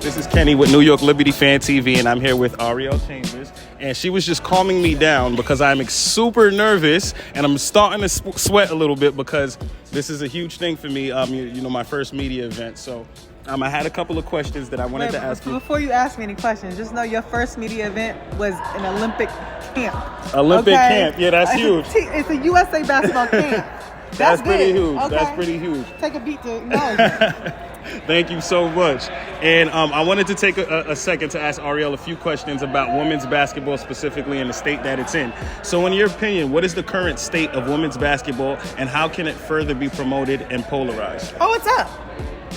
This is Kenny with New York Liberty Fan TV, and I'm here with Ariel Chambers. And she was just calming me down because I'm super nervous, and I'm starting to sweat a little bit because this is a huge thing for me. My first media event. So I had a couple of questions that I wanted to ask you. Before you ask me any questions, just know your first media event was an Olympic camp. Olympic camp, yeah, that's huge. It's a USA basketball camp. That's pretty big. huge. Okay. That's pretty huge. Take a beat to acknowledge. Thank you so much. And I wanted to take a second to ask Ariel a few questions about women's basketball, specifically in the state that it's in. So in your opinion, what is the current state of women's basketball, and how can it further be promoted and polarized? Oh, it's up.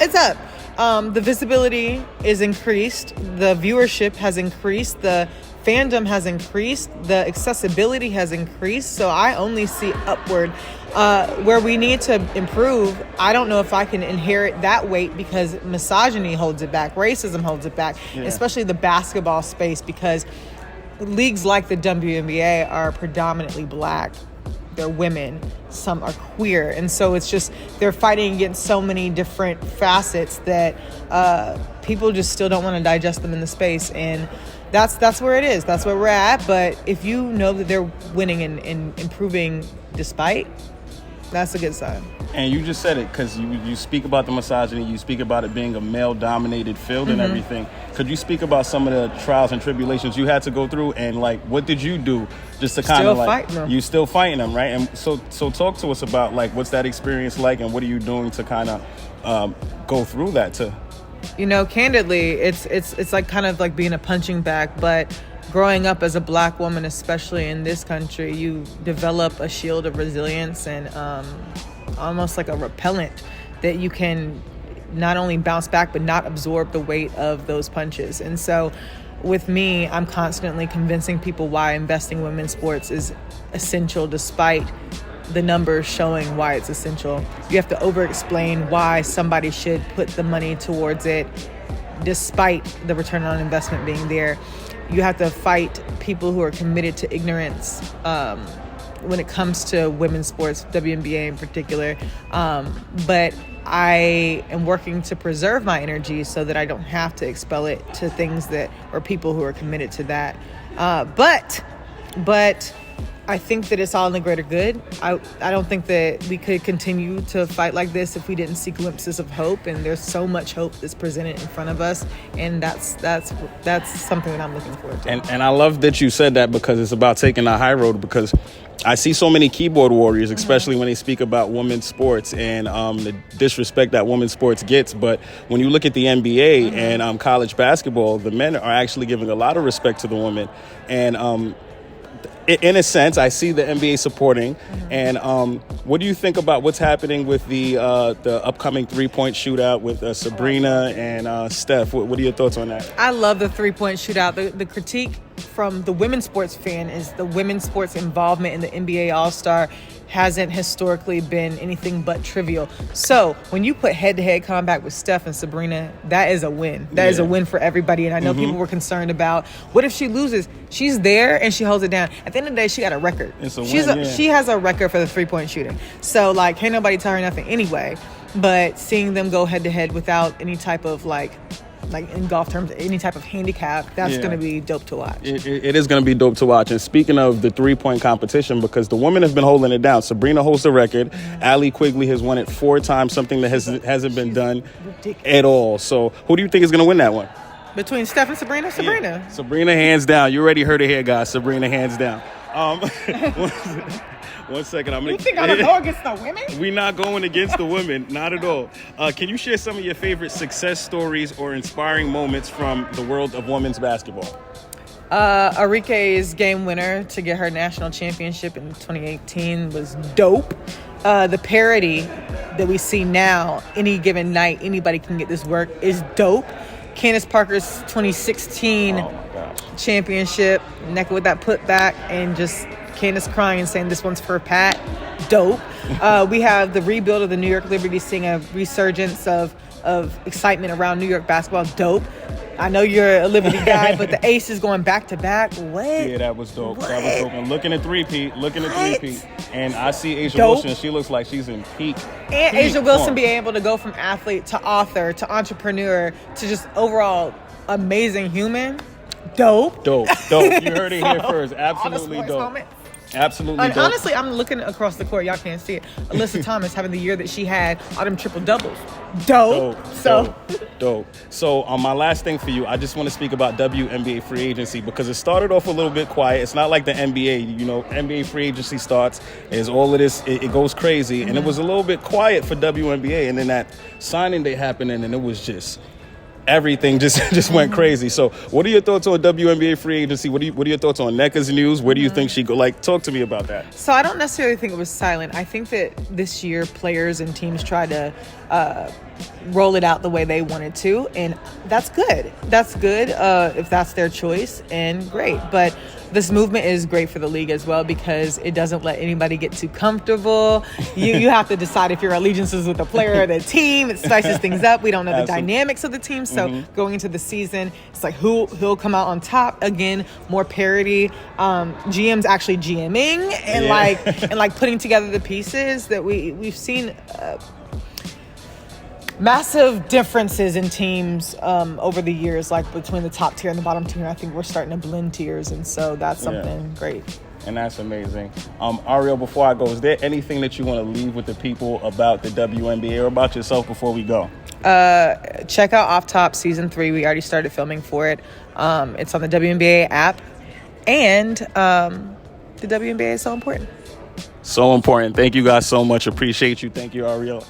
It's up. The visibility is increased. The viewership has increased. The fandom has increased. The accessibility has increased. So I only see upward. Where we need to improve, I don't know if I can inherit that weight because misogyny holds it back. Racism holds it back, especially the basketball space, because leagues like the WNBA are predominantly black. They're women. Some are queer. And so it's just, they're fighting against so many different facets that people just still don't want to digest them in the space. And that's where it is. That's where we're at. But if you know that they're winning and improving despite, that's a good sign. And you just said it because you speak about the misogyny, you speak about it being a male-dominated field and everything. Could you speak about some of the trials and tribulations you had to go through, and like what did you do just to kind of like you still fighting them, right? And so talk to us about like what's that experience like, and what are you doing to kind of go through that too? Candidly, it's like kind of like being a punching bag, but growing up as a black woman, especially in this country, you develop a shield of resilience and almost like a repellent that you can not only bounce back, but not absorb the weight of those punches. And so with me, I'm constantly convincing people why investing in women's sports is essential, despite the numbers showing why it's essential. You have to over-explain why somebody should put the money towards it, despite the return on investment being there. You have to fight people who are committed to ignorance when it comes to women's sports, WNBA in particular. But I am working to preserve my energy so that I don't have to expel it to things or people who are committed to that. But I think that it's all in the greater good. I don't think that we could continue to fight like this if we didn't see glimpses of hope. And there's so much hope that's presented in front of us, and that's something that I'm looking forward to. And I love that you said that, because it's about taking the high road. Because I see so many keyboard warriors, especially when they speak about women's sports and the disrespect that women's sports gets. But when you look at the NBA and college basketball, the men are actually giving a lot of respect to the women. And in a sense, I see the NBA supporting. And what do you think about what's happening with the upcoming three-point shootout with Sabrina and Steph? What are your thoughts on that? I love the three-point shootout. The critique from the women's sports fan is the women's sports involvement in the NBA All-Star hasn't historically been anything but trivial. So when you put head-to-head combat with Steph and Sabrina, that is a win. That is a win for everybody. And I know people were concerned about, what if she loses? She's there and she holds it down. At the end of the day, she got a record. She has a record for the three-point shooting. So like, can't nobody tell her nothing anyway. But seeing them go head-to-head without any type of like in golf terms, any type of handicap, that's going to be dope to watch. It is going to be dope to watch. And speaking of the three-point competition, because the women have been holding it down. Sabrina holds the record. Allie Quigley has won it 4 times, something that hasn't been done at all. So who do you think is going to win that one? Between Steph and Sabrina? Sabrina. Yeah. Sabrina, hands down. You already heard it here, guys. Sabrina, hands down. 1 second. You think I'm going to go against the women? We're not going against the women. Not at all. Can you share some of your favorite success stories or inspiring moments from the world of women's basketball? Arike's game winner to get her national championship in 2018 was dope. The parity that we see now, any given night, anybody can get this work, is dope. Candace Parker's 2016 championship, naked with that putback, and just Candace crying and saying this one's for Pat. Dope. We have the rebuild of the New York Liberty, seeing a resurgence of excitement around New York basketball. Dope. I know you're a Liberty guy, but the Aces going back to back. What? Yeah, that was dope. What? That was dope. And looking at three-peat. And I see Asia Dope. Wilson. She looks like she's in peak. And peak Asia Wilson form. being able to go from athlete to author to entrepreneur to just overall amazing human. Dope. Dope. You heard it here So, first. all the Absolutely sports dope. moments. Absolutely And dope. honestly, I'm looking across the court. Y'all can't see it. Alyssa Thomas having the year that she had, all them triple doubles. Dope. Dope. So, my last thing for you, I just want to speak about WNBA free agency because it started off a little bit quiet. It's not like the NBA. You know, NBA free agency starts, is all of this, it goes crazy. Mm-hmm. And it was a little bit quiet for WNBA. And then that signing day happened, and it was just... everything just went crazy. So what are your thoughts on WNBA free agency? What are your thoughts on Nneka's news? Where do you think she go? Like, talk to me about that. So I don't necessarily think it was silent. I think that this year players and teams tried to roll it out the way they wanted to, and that's good. That's good if that's their choice, and great. But this movement is great for the league as well because it doesn't let anybody get too comfortable. You have to decide if your allegiance is with the player or the team. It spices things up. We don't know the dynamics of the team. So going into the season, it's like who'll come out on top. Again, more parity. GM's actually GMing and like putting together the pieces that we've seen. Massive differences in teams over the years, like between the top tier and the bottom tier. I think we're starting to blend tiers, and so that's something great. And that's amazing. Ariel, before I go, is there anything that you want to leave with the people about the WNBA or about yourself before we go? Check out Off Top Season 3. We already started filming for it. It's on the WNBA app, and the WNBA is so important. So important. Thank you guys so much. Appreciate you. Thank you, Ariel.